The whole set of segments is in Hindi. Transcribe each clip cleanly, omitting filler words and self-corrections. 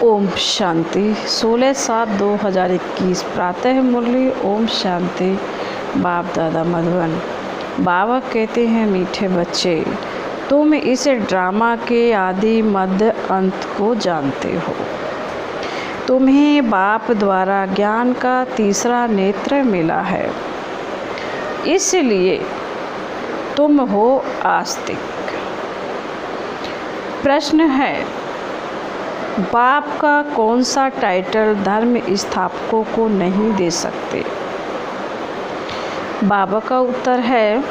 ओम शांति 16/7/2021 प्रातः मुरली। ओम शांति। बाप दादा मधुबन। बाबा कहते हैं, मीठे बच्चे, तुम इस ड्रामा के आदि मध्य अंत को जानते हो। तुम्हें बाप द्वारा ज्ञान का तीसरा नेत्र मिला है, इसलिए तुम हो आस्तिक। प्रश्न है, बाप का कौन सा टाइटल धर्म स्थापकों को नहीं दे सकते? बाबा का उत्तर है,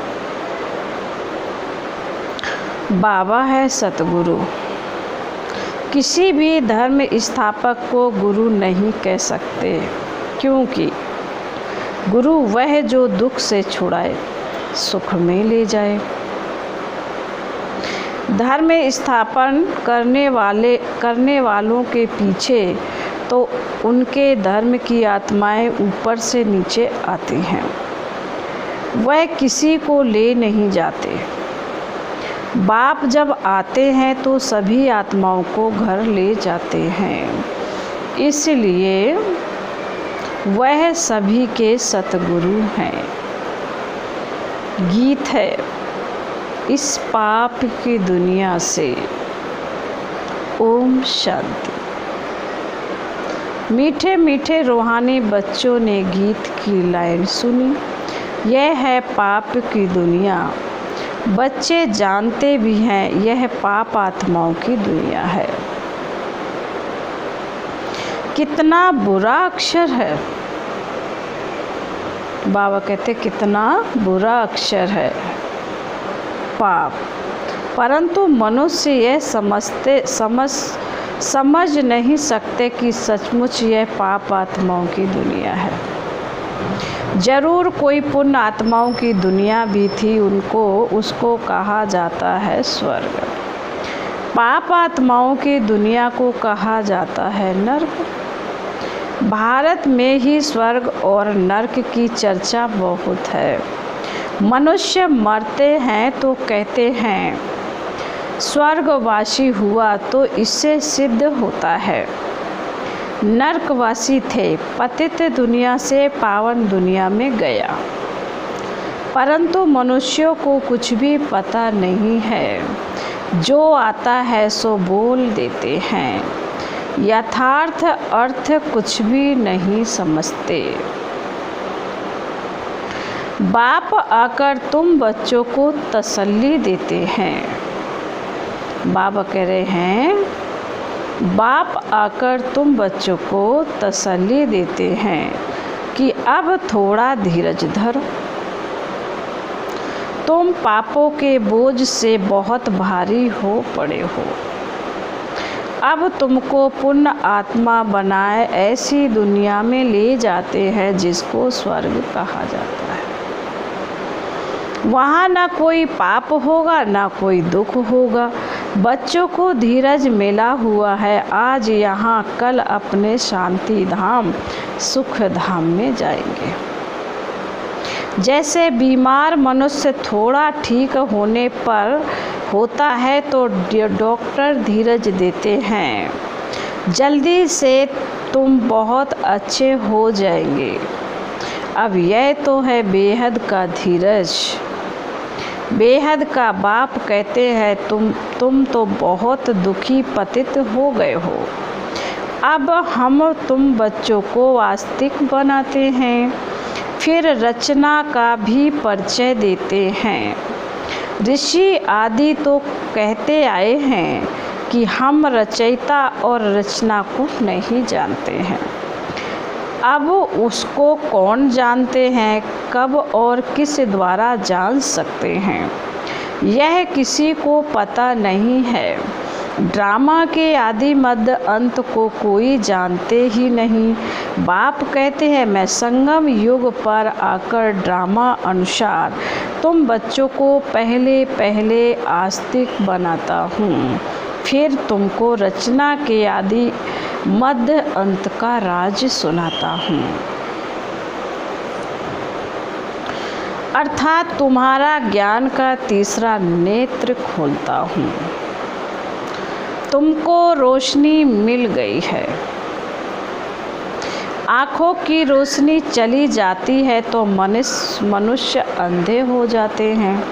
बाबा है सतगुरु। किसी भी धर्म स्थापक को गुरु नहीं कह सकते, क्योंकि गुरु वह जो दुख से छुड़ाए, सुख में ले जाए। धर्म स्थापन करने वालों के पीछे तो उनके धर्म की आत्माएं ऊपर से नीचे आती हैं, वह किसी को ले नहीं जाते। बाप जब आते हैं तो सभी आत्माओं को घर ले जाते हैं, इसलिए वह सभी के सतगुरु हैं। गीत है, इस पाप की दुनिया से ओम शांति। मीठे मीठे रूहानी बच्चों ने गीत की लाइन सुनी। यह है पाप की दुनिया। बच्चे जानते भी हैं यह पाप आत्माओं की दुनिया है। कितना बुरा अक्षर है। बाबा कहते कितना बुरा अक्षर है पाप, परंतु मनुष्य यह समझ नहीं सकते कि सचमुच यह पाप आत्माओं की दुनिया है। जरूर कोई पुण्य आत्माओं की दुनिया भी थी, उसको कहा जाता है स्वर्ग। पाप आत्माओं की दुनिया को कहा जाता है नर्क। भारत में ही स्वर्ग और नर्क की चर्चा बहुत है। मनुष्य मरते हैं तो कहते हैं स्वर्गवासी हुआ, तो इससे सिद्ध होता है नरकवासी थे, पतित दुनिया से पावन दुनिया में गया। परंतु मनुष्यों को कुछ भी पता नहीं है, जो आता है सो बोल देते हैं, यथार्थ अर्थ कुछ भी नहीं समझते। बाप आकर तुम बच्चों को तसल्ली देते हैं। बाबा कह रहे हैं, बाप आकर तुम बच्चों को तसल्ली देते हैं कि अब थोड़ा धीरज धरो। तुम पापों के बोझ से बहुत भारी हो पड़े हो। अब तुमको पुण्य आत्मा बनाए ऐसी दुनिया में ले जाते हैं जिसको स्वर्ग कहा जाता है। वहाँ ना कोई पाप होगा, ना कोई दुख होगा। बच्चों को धीरज मिला हुआ है आज यहाँ, कल अपने शांति धाम सुख धाम में जाएंगे। जैसे बीमार मनुष्य थोड़ा ठीक होने पर होता है तो डॉक्टर धीरज देते हैं, जल्दी से तुम बहुत अच्छे हो जाएंगे। अब यह तो है बेहद का धीरज। बेहद का बाप कहते हैं, तुम तो बहुत दुखी पतित हो गए हो। अब हम तुम बच्चों को आस्तिक बनाते हैं, फिर रचना का भी परिचय देते हैं। ऋषि आदि तो कहते आए हैं कि हम रचयिता और रचना को नहीं जानते हैं। अब उसको कौन जानते हैं, कब और किस द्वारा जान सकते हैं, यह किसी को पता नहीं है। ड्रामा के आदि मध्य अंत को कोई जानते ही नहीं। बाप कहते हैं, मैं संगम युग पर आकर ड्रामा अनुसार तुम बच्चों को पहले आस्तिक बनाता हूँ, फिर तुमको रचना के आदि मध्य अंत का राज सुनाता हूँ, अर्थात तुम्हारा ज्ञान का तीसरा नेत्र खोलता हूँ। तुमको रोशनी मिल गई है। आँखों की रोशनी चली जाती है तो मनुष्य अंधे हो जाते हैं।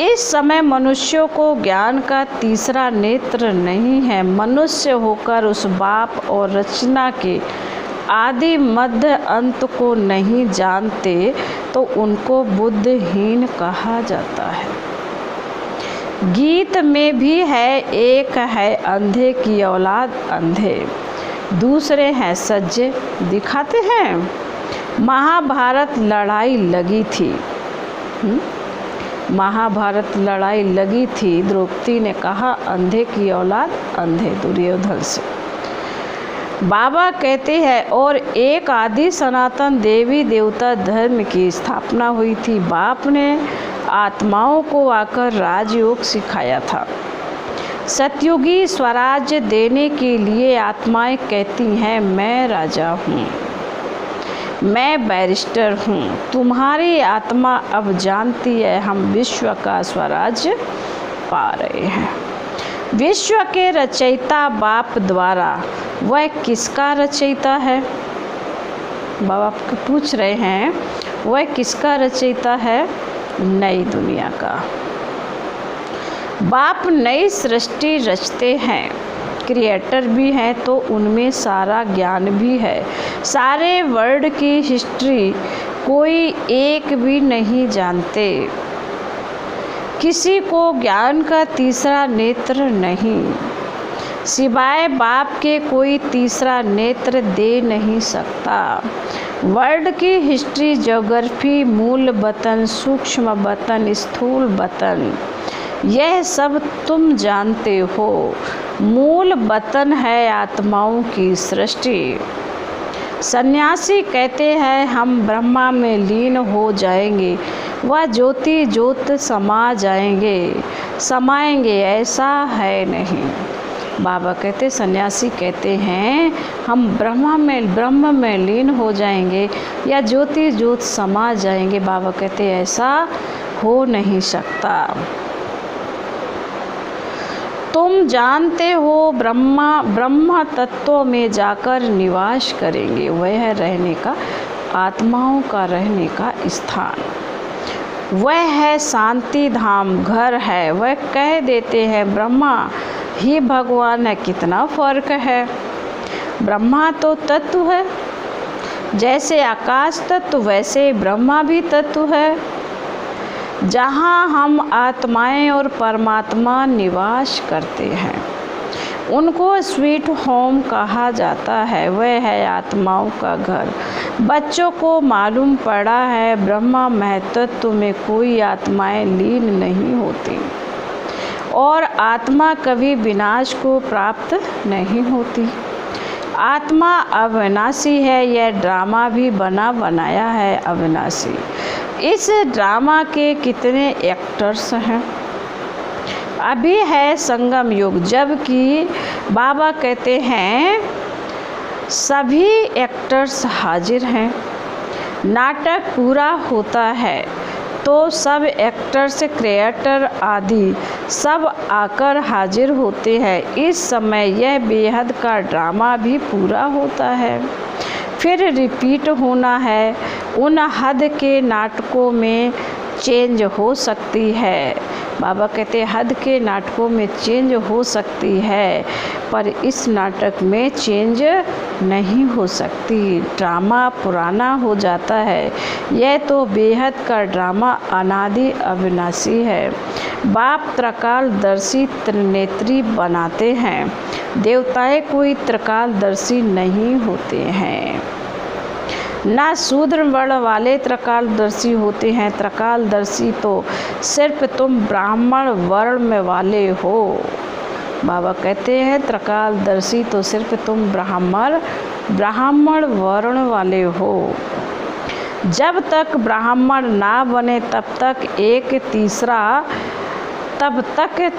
इस समय मनुष्यों को ज्ञान का तीसरा नेत्र नहीं है। मनुष्य होकर उस बाप और रचना के आदि मध्य अंत को नहीं जानते तो उनको बुद्धिहीन कहा जाता है। गीत में भी है, एक है अंधे की औलाद अंधे, दूसरे हैं सज्जे दिखाते हैं। महाभारत लड़ाई लगी थी। महाभारत लड़ाई लगी थी। द्रौपदी ने कहा अंधे की औलाद अंधे, दुर्योधन से। बाबा कहते हैं और एक आदि सनातन देवी देवता धर्म की स्थापना हुई थी। बाप ने आत्माओं को आकर राजयोग सिखाया था। सतयुगी स्वराज्य देने के लिए आत्माएं कहती हैं मैं राजा हूँ, मैं बैरिस्टर हूँ। तुम्हारी आत्मा अब जानती है हम विश्व का स्वराज्य पा रहे हैं। विश्व के रचयिता बाप द्वारा, वह किसका रचयिता है? बाबा पूछ रहे हैं वह किसका रचयिता है? नई दुनिया का। बाप नई सृष्टि रचते हैं, क्रिएटर भी हैं तो उनमें सारा ज्ञान भी है। सारे वर्ल्ड की हिस्ट्री कोई एक भी नहीं जानते। किसी को ज्ञान का तीसरा नेत्र नहीं, सिवाय बाप के कोई तीसरा नेत्र दे नहीं सकता। वर्ल्ड की हिस्ट्री, ज्योग्राफी, मूल वतन, सूक्ष्म वतन, स्थूल वतन, यह सब तुम जानते हो। मूल वतन है आत्माओं की सृष्टि। सन्यासी कहते हैं हम ब्रह्मा में लीन हो जाएंगे, वह ज्योति ज्योत समाएंगे, ऐसा है नहीं। बाबा कहते, सन्यासी कहते हैं हम ब्रह्म में लीन हो जाएंगे या ज्योति ज्योत समा जाएंगे। बाबा कहते ऐसा हो नहीं सकता। तुम जानते हो ब्रह्म तत्व में जाकर निवास करेंगे, वह रहने का, आत्माओं का रहने का स्थान, वह है शांति धाम, घर है। वह कह देते हैं ब्रह्मा ही भगवान है, कितना फर्क है। ब्रह्मा तो तत्व है, जैसे आकाश तत्व वैसे ब्रह्मा भी तत्व है। जहाँ हम आत्माएं और परमात्मा निवास करते हैं उनको स्वीट होम कहा जाता है। वह है आत्माओं का घर। बच्चों को मालूम पड़ा है ब्रह्मा महत्त्व में कोई आत्माएं लीन नहीं होती और आत्मा कभी विनाश को प्राप्त नहीं होती। आत्मा अविनाशी है। यह ड्रामा भी बनाया है अविनाशी। इस ड्रामा के कितने एक्टर्स हैं? अभी है संगम युग, जबकि बाबा कहते हैं सभी एक्टर्स हाजिर हैं। नाटक पूरा होता है तो सब एक्टर्स, क्रिएटर आदि सब आकर हाजिर होते हैं। इस समय यह बेहद का ड्रामा भी पूरा होता है, फिर रिपीट होना है। उन हद के नाटकों में चेंज हो सकती है। बाबा कहते हैं हद के नाटकों में चेंज हो सकती है, पर इस नाटक में चेंज नहीं हो सकती। ड्रामा पुराना हो जाता है। यह तो बेहद का ड्रामा अनादि अविनाशी है। बाप त्रिकालदर्शी त्रिनेत्री बनाते हैं। देवताएं कोई त्रिकालदर्शी नहीं होते हैं, ना शूद्र वर्ण वाले त्रिकालदर्शी होते हैं। त्रिकालदर्शी तो सिर्फ तुम ब्राह्मण वर्ण वाले हो। बाबा कहते हैं त्रिकालदर्शी तो सिर्फ तुम ब्राह्मण वर्ण वाले हो। जब तक ब्राह्मण ना बने तब तक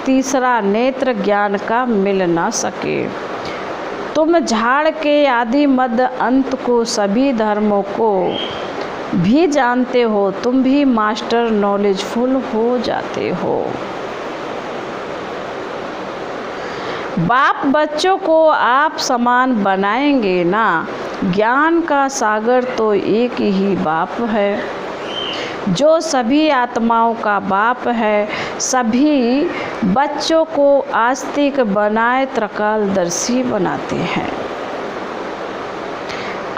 तीसरा नेत्र ज्ञान का मिल ना सके। तुम झाड़ के आदि मध्य अंत को, सभी धर्मों को भी जानते हो। तुम भी मास्टर नॉलेजफुल हो जाते हो। बाप बच्चों को आप समान बनाएंगे ना। ज्ञान का सागर तो एक ही बाप है, जो सभी आत्माओं का बाप है। सभी बच्चों को आस्तिक बनाए त्रिकालदर्शी बनाते हैं।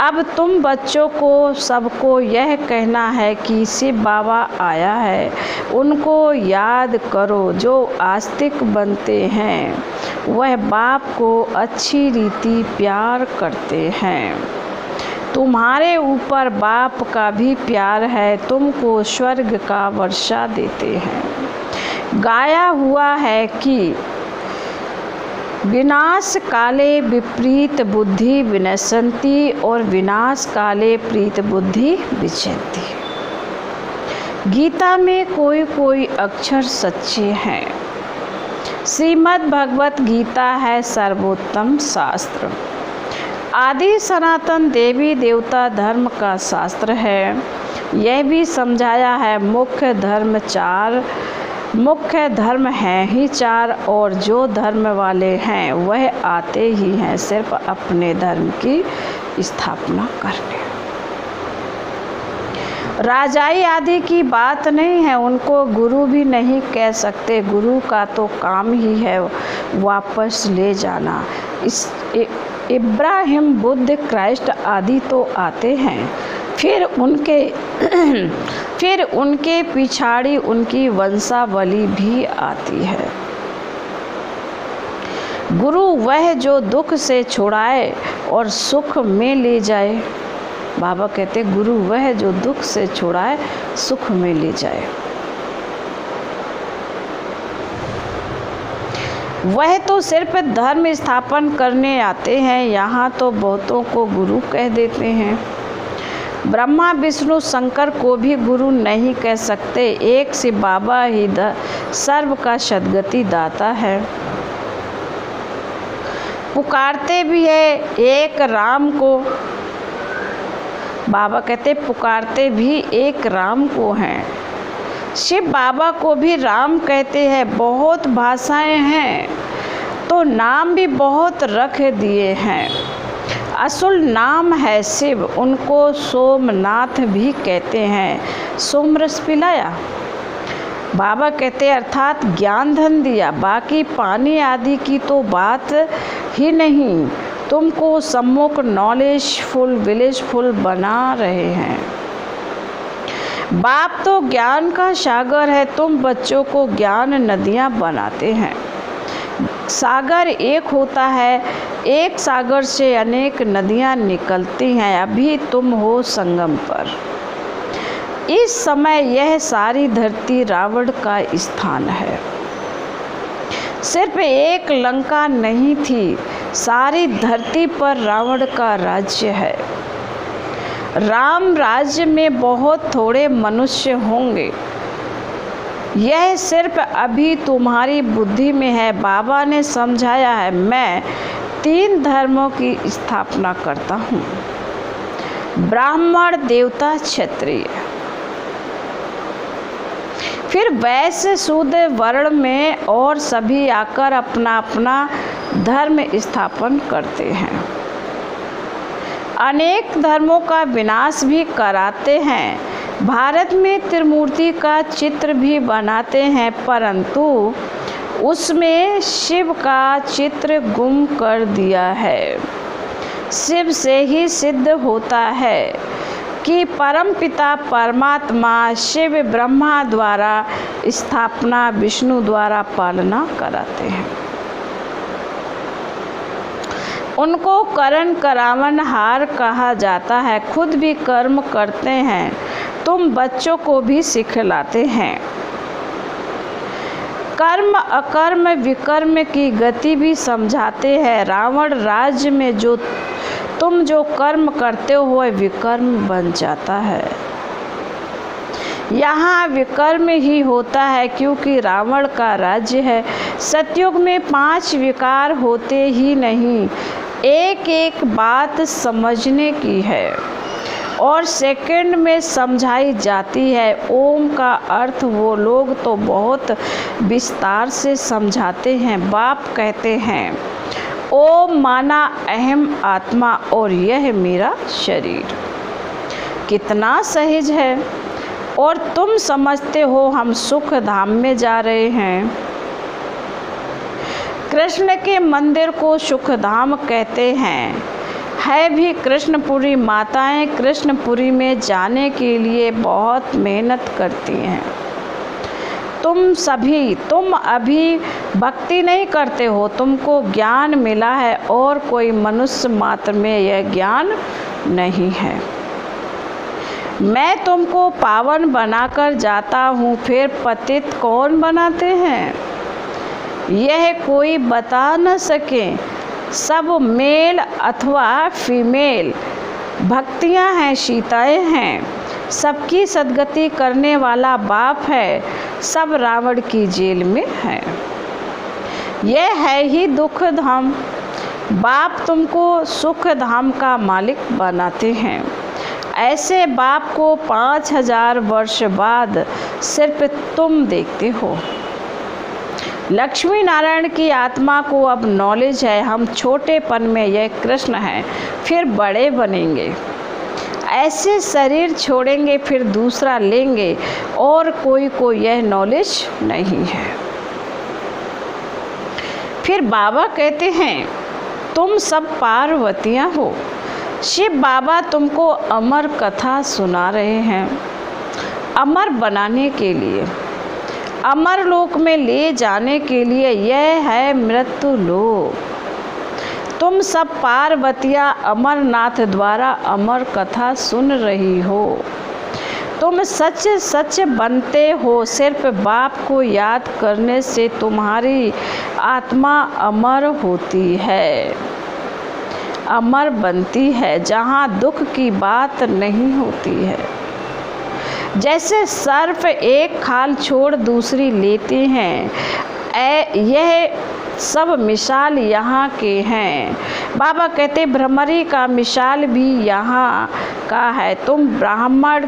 अब तुम बच्चों को सबको यह कहना है कि शिव बाबा आया है, उनको याद करो। जो आस्तिक बनते हैं वह बाप को अच्छी रीति प्यार करते हैं। तुम्हारे ऊपर बाप का भी प्यार है, तुमको स्वर्ग का वर्षा देते हैं। गाया हुआ है कि विनाश काले विपरीत बुद्धि विनशन्ति और विनाश काले प्रीत बुद्धि विचरती। गीता में कोई कोई अक्षर सच्चे हैं। श्रीमद् भगवत गीता है सर्वोत्तम शास्त्र, आदि सनातन देवी देवता धर्म का शास्त्र है। यह भी समझाया है मुख्य धर्म चार, मुख्य धर्म हैं ही चार, और जो धर्म वाले हैं वह आते ही हैं सिर्फ अपने धर्म की स्थापना करने। राजाई आदि की बात नहीं है, उनको गुरु भी नहीं कह सकते। गुरु का तो काम ही है वापस ले जाना। इब्राहिम, बुद्ध, क्राइस्ट आदि तो आते हैं, फिर उनके पिछाड़ी उनकी वंशावली भी आती है। गुरु वह जो दुख से छुड़ाए और सुख में ले जाए। बाबा कहते गुरु वह जो दुख से छुड़ाए सुख में ले जाए। वह तो सिर्फ धर्म स्थापन करने आते हैं। यहाँ तो बहुतों को गुरु कह देते हैं। ब्रह्मा विष्णु शंकर को भी गुरु नहीं कह सकते। एक शिव बाबा ही सर्व का सद्गति दाता है। पुकारते भी है एक राम को। बाबा कहते पुकारते भी एक राम को हैं। शिव बाबा को भी राम कहते हैं। बहुत भाषाएं हैं तो नाम भी बहुत रख दिए हैं। असुल नाम है शिव, उनको सोमनाथ भी कहते हैं। सोमरस पिलाया बाबा कहते अर्थात ज्ञान धन दिया। बाकी पानी आदि की तो बात ही नहीं, तुमको सम्मुख नॉलेजफुल विलेजफुल बना रहे हैं। बाप तो ज्ञान का सागर है, तुम बच्चों को ज्ञान नदियाँ बनाते हैं। सागर एक होता है, एक सागर से अनेक नदियाँ निकलती हैं। अभी तुम हो संगम पर। इस समय यह सारी धरती रावण का स्थान है। सिर्फ एक लंका नहीं थी, सारी धरती पर रावण का राज्य है। राम राज्य में बहुत थोड़े मनुष्य होंगे। यह सिर्फ अभी तुम्हारी बुद्धि में है। बाबा ने समझाया है मैं 3 धर्मों की स्थापना करता हूँ, ब्राह्मण, देवता, क्षत्रिय। फिर वैश्य शूद्र वर्ण में और सभी आकर अपना अपना धर्म स्थापन करते हैं। अनेक धर्मों का विनाश भी कराते हैं। भारत में त्रिमूर्ति का चित्र भी बनाते हैं, परंतु उसमें शिव का चित्र गुम कर दिया है। शिव से ही सिद्ध होता है कि परमपिता परमात्मा शिव ब्रह्मा द्वारा स्थापना, विष्णु द्वारा पालना कराते हैं। उनको करण करावन हार कहा जाता है। खुद भी कर्म करते हैं, तुम बच्चों को भी सिखलाते हैं। कर्म अकर्म विकर्म की गति भी समझाते हैं। रावण राज्य में तुम जो कर्म करते हो वह विकर्म बन जाता है। यहाँ विकर्म ही होता है क्योंकि रावण का राज्य है। सतयुग में 5 विकार होते ही नहीं। एक एक बात समझने की है। और सेकंड में समझाई जाती है। ओम का अर्थ वो लोग तो बहुत विस्तार से समझाते हैं। बाप कहते हैं ओम माना अहम आत्मा और यह मेरा शरीर। कितना सहज है। और तुम समझते हो हम सुख धाम में जा रहे हैं। कृष्ण के मंदिर को सुख धाम कहते हैं। है भी कृष्णपुरी। माताएं कृष्णपुरी में जाने के लिए बहुत मेहनत करती हैं। तुम अभी भक्ति नहीं करते हो। तुमको ज्ञान मिला है और कोई मनुष्य मात्र में यह ज्ञान नहीं है। मैं तुमको पावन बनाकर जाता हूँ, फिर पतित कौन बनाते हैं यह कोई बता न सके। सब मेल अथवा फीमेल भक्तियाँ हैं, सीताएं हैं। सबकी सद्गति करने वाला बाप है। सब रावण की जेल में है। यह है ही दुख धाम। बाप तुमको सुख धाम का मालिक बनाते हैं। ऐसे बाप को 5000 वर्ष बाद सिर्फ तुम देखते हो। लक्ष्मी नारायण की आत्मा को अब नॉलेज है। हम छोटेपन में यह कृष्ण हैं, फिर बड़े बनेंगे। ऐसे शरीर छोड़ेंगे, फिर दूसरा लेंगे और कोई को यह नॉलेज नहीं है। फिर बाबा कहते हैं तुम सब पार्वतियाँ हो। शिव बाबा तुमको अमर कथा सुना रहे हैं। अमर बनाने के लिए, अमर लोक में ले जाने के लिए। यह है मृत्यु लोक। तुम सब पार्वतियाँ अमरनाथ द्वारा अमर कथा सुन रही हो। तुम सच सच बनते हो। सिर्फ बाप को याद करने से तुम्हारी आत्मा अमर होती है, अमर बनती है, जहाँ दुख की बात नहीं होती है। जैसे सर्प एक खाल छोड़ दूसरी लेते हैं, यह सब मिसाल यहाँ के हैं। बाबा कहते भ्रमरी का मिसाल भी यहाँ का है। तुम ब्राह्मण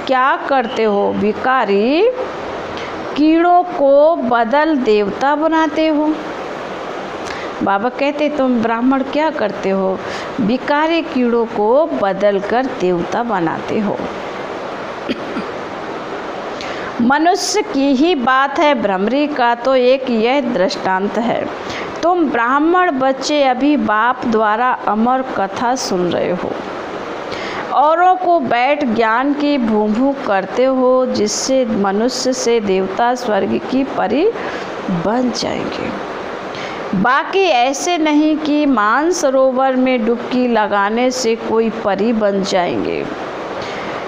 क्या करते हो? भिखारी कीड़ों को बदल देवता बनाते हो। बाबा कहते तुम ब्राह्मण क्या करते हो? भिखारी कीड़ों को बदल कर देवता बनाते हो। मनुष्य की ही बात है। भ्रमरी का तो एक यह दृष्टांत है। तुम ब्राह्मण बच्चे अभी बाप द्वारा अमर कथा सुन रहे हो। औरों को बैठ ज्ञान की भूभू करते हो, जिससे मनुष्य से देवता स्वर्ग की परी बन जाएंगे। बाकी ऐसे नहीं कि मानसरोवर में डुबकी लगाने से कोई परी बन जाएंगे।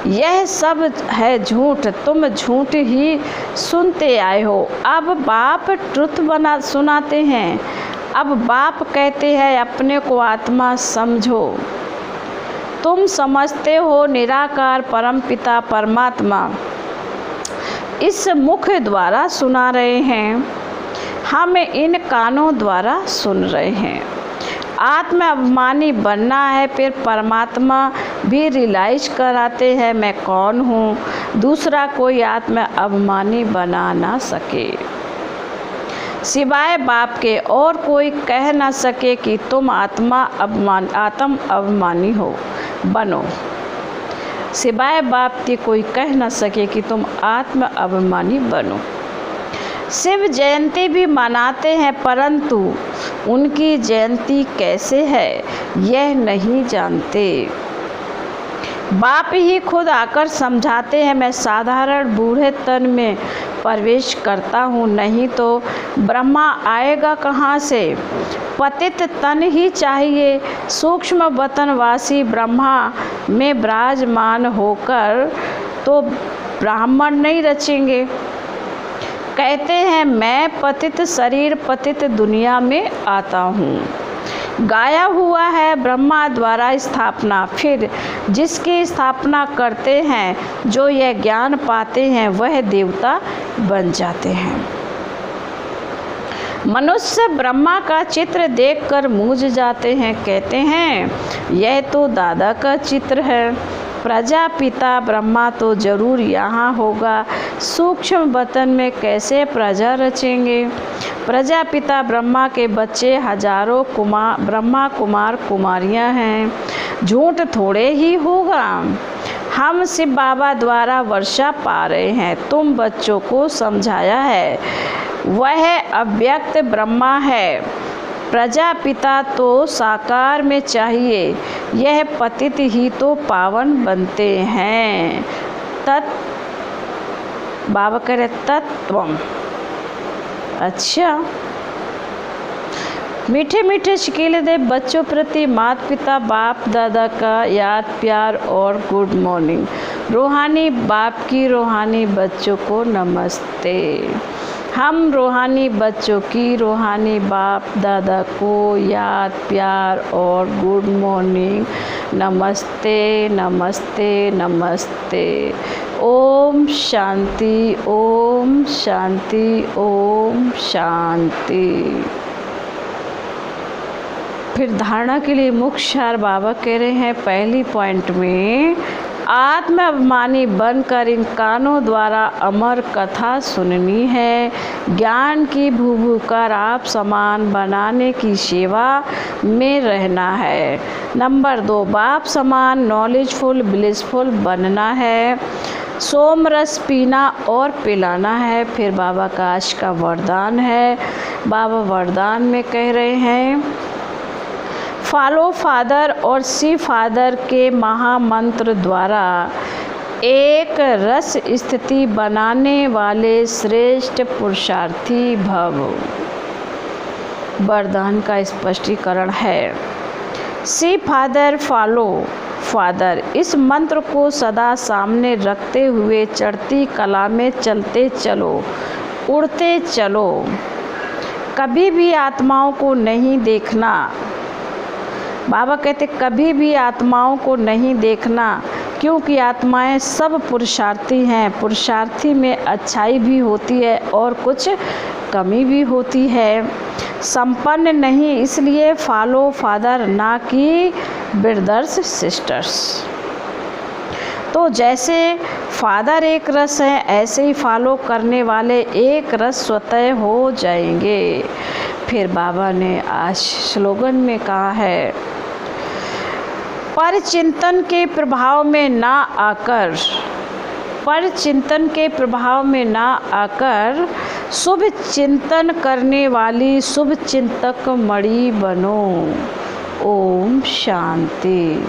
यह सब है झूठ। तुम झूठ ही सुनते आए हो। अब बाप ट्रुथ सुनाते हैं। अब बाप कहते हैं अपने को आत्मा समझो। तुम समझते हो निराकार परमपिता परमात्मा इस मुख द्वारा सुना रहे हैं। हम इन कानों द्वारा सुन रहे हैं। आत्म अभिमानी बनना है, फिर परमात्मा भी रियलाइज कराते हैं मैं कौन हूँ। दूसरा कोई आत्म अभिमानी बना ना सके सिवाय बाप के, और कोई कह ना सके कि तुम आत्म अभिमानी हो बनो। सिवाय बाप के कोई कह ना सके कि तुम आत्म अभिमानी बनो। शिव जयंती भी मनाते हैं, परंतु उनकी जयंती कैसे है यह नहीं जानते। बाप ही खुद आकर समझाते हैं मैं साधारण बूढ़े तन में प्रवेश करता हूँ, नहीं तो ब्रह्मा आएगा कहाँ से। पतित तन ही चाहिए। सूक्ष्म वतनवासी ब्रह्मा में विराजमान होकर तो ब्राह्मण नहीं रचेंगे। कहते हैं मैं पतित शरीर पतित दुनिया में आता हूँ। गाया हुआ है ब्रह्मा द्वारा स्थापना। फिर जिसकी स्थापना करते हैं, जो यह ज्ञान पाते हैं, वह देवता बन जाते हैं। मनुष्य ब्रह्मा का चित्र देखकर मूझ जाते हैं। कहते हैं यह तो दादा का चित्र है। प्रजापिता ब्रह्मा तो जरूर यहाँ होगा, सूक्ष्म बतन में कैसे प्रजा रचेंगे। प्रजापिता ब्रह्मा के बच्चे हजारों ब्रह्मा कुमार कुमारियाँ हैं, झूठ थोड़े ही होगा। हम शिव बाबा द्वारा वर्षा पा रहे हैं, तुम बच्चों को समझाया है, वह अव्यक्त ब्रह्मा है। प्रजापिता तो साकार में चाहिए, यह पतित ही तो पावन बनते हैं। बाबा कह रहे तत्वम। अच्छा, मीठे मीठे शिकीले दे बच्चों प्रति माता पिता बाप दादा का याद प्यार और गुड मॉर्निंग। रूहानी बाप की रूहानी बच्चों को नमस्ते। हम रूहानी बच्चों की रूहानी बाप दादा को याद प्यार और गुड मॉर्निंग, नमस्ते नमस्ते नमस्ते। ओम शांति, ओम शांति, ओम शांति। फिर धारणा के लिए मुख्य सार बाबा कह रहे हैं, पहली पॉइंट में आत्म अभिमानी बनकर इन कानों द्वारा अमर कथा सुननी है। ज्ञान की भूभू कर आप समान बनाने की सेवा में रहना है। नंबर 2, बाप समान नॉलेजफुल ब्लिसफुल बनना है। सोम रस पीना और पिलाना है। फिर बाबा का आज का वरदान है। बाबा वरदान में कह रहे हैं, फॉलो फादर और सी फादर के महामंत्र द्वारा एक रस स्थिति बनाने वाले श्रेष्ठ पुरुषार्थी भव। वरदान का स्पष्टीकरण है, सी फादर फॉलो फादर, इस मंत्र को सदा सामने रखते हुए चढ़ती कला में चलते चलो, उड़ते चलो। कभी भी आत्माओं को नहीं देखना। बाबा कहते कभी भी आत्माओं को नहीं देखना, क्योंकि आत्माएं सब पुरुषार्थी हैं। पुरुषार्थी में अच्छाई भी होती है और कुछ कमी भी होती है। संपन्न नहीं, इसलिए फॉलो फादर ना कि ब्रदर्स सिस्टर्स। तो जैसे फादर एक रस है, ऐसे ही फॉलो करने वाले एक रस स्वतः हो जाएंगे। फिर बाबा ने आज स्लोगन में कहा है, पर चिंतन के प्रभाव में ना आकर, पर चिंतन के प्रभाव में ना आकर शुभ चिंतन करने वाली शुभ चिंतक मणि बनो। ओम शांति।